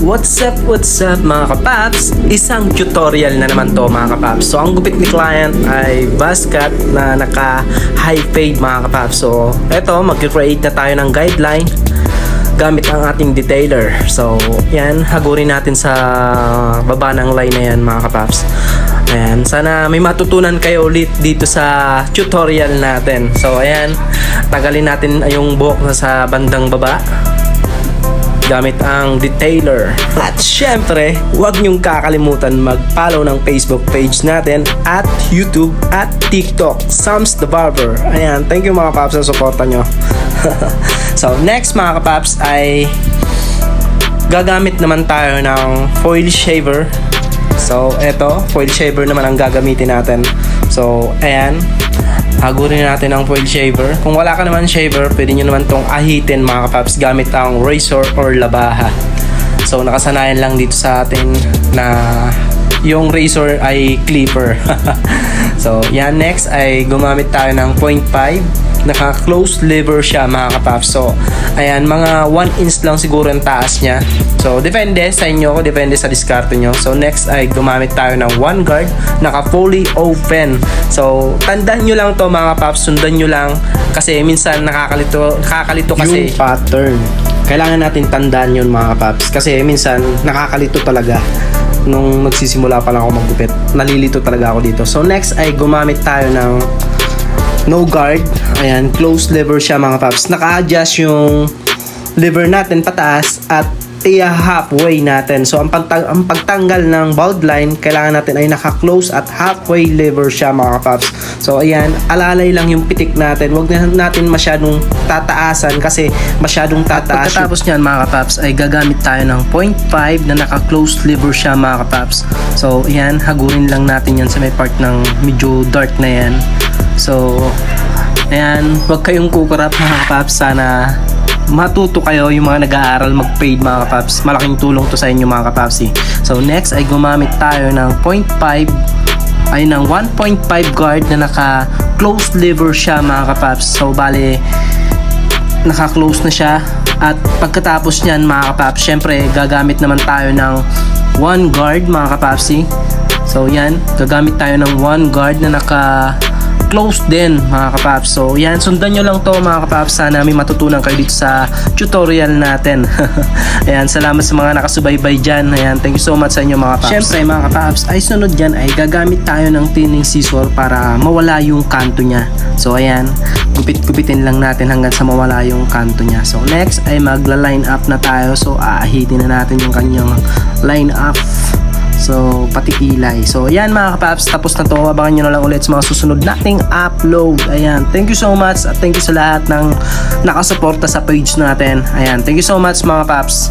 What's up mga kapaps? Isang tutorial na naman to mga kapaps. So ang gupit ni client ay buzzcut na naka high fade mga kapaps. So eto, mag-create na tayo ng guideline gamit ang ating detailer. So yan, hagurin natin sa baba ng line na yan mga kapaps. Ayan, sana may matutunan kayo ulit dito sa tutorial natin. So ayan, tagalin natin yung buhok na sa bandang baba gamit ang detailer. At syempre, huwag niyong kakalimutan mag-follow ng Facebook page natin at YouTube at TikTok, Sams the Barber. Ayan, thank you mga paps sa suporta nyo. So next mga kapaps ay gagamit naman tayo ng foil shaver. So eto, foil shaver naman ang gagamitin natin. So ayan, hagurin natin ang foil shaver. Kung wala ka naman shaver, pwede nyo naman tong ahitin mga kapaps gamit ang razor or labaha. So nakasanayan lang dito sa atin na yung razor ay clipper. So yan, next ay gumamit tayo ng 0.5. Naka-close lever siya mga kapaps. So ayan, mga 1 inch lang siguro ang taas niya. So depende sa inyo, depende sa diskarte nyo. So next ay gumamit tayo ng 1 guard, naka fully open. So tandaan nyo lang to mga kapaps, sundan nyo lang kasi minsan nakakalito kasi yung pattern. Kailangan natin tandaan yun mga kapaps kasi minsan nakakalito talaga. Nung magsisimula pa lang ako maggupit, nalilito talaga ako dito. So next ay gumamit tayo ng no guard. Ayan, close lever siya mga paps. Naka-adjust yung lever natin pataas at halfway natin. So ang pagtanggal ng bald line, kailangan natin ay naka-close at halfway lever siya mga paps. So ayan, alalay lang yung pitik natin. Huwag na natin masyadong tataasan kasi masyadong tataas. Pagkatapos nyan mga kapaps ay gagamit tayo ng 0.5 na naka-close lever siya mga kapaps. So ayan, hagurin lang natin yan sa may part ng medyo dark na yan. So ayan, huwag kayong kukurap mga kapaps. Sana matuto kayo yung mga nag-aaral mag-fade mga kapaps. Malaking tulong to sa inyo mga kapaps. So next ay gumamit tayo ng 0.5 ay ng 1.5 guard na naka-close lever siya mga kapaps. So bale, naka-close na siya. At pagkatapos nyan mga kapaps, syempre gagamit naman tayo ng 1 guard mga kapaps. So yan, gagamit tayo ng 1 guard na naka-close din mga kapaps. So yan, sundan nyo lang to mga kapaps. Sana may matutunan kayo dito sa tutorial natin. Ayan, salamat sa mga nakasubaybay dyan. Ayan, thank you so much sa inyo mga kapaps. Syempre mga kapaps, ay sunod dyan ay gagamit tayo ng thinning scissor para mawala yung kanto nya. So ayan, gupit-gupitin lang natin hanggang sa mawala yung kanto nya. So next ay magla-line up na tayo. So aahitin na natin yung kanyang line up. So pati kilay. So ayan mga kapaps, tapos na to. Abangan nyo na lang ulit sa mga susunod nating upload. Ayan, thank you so much at thank you sa lahat ng nakasuporta sa page natin. Ayan, thank you so much mga kapaps.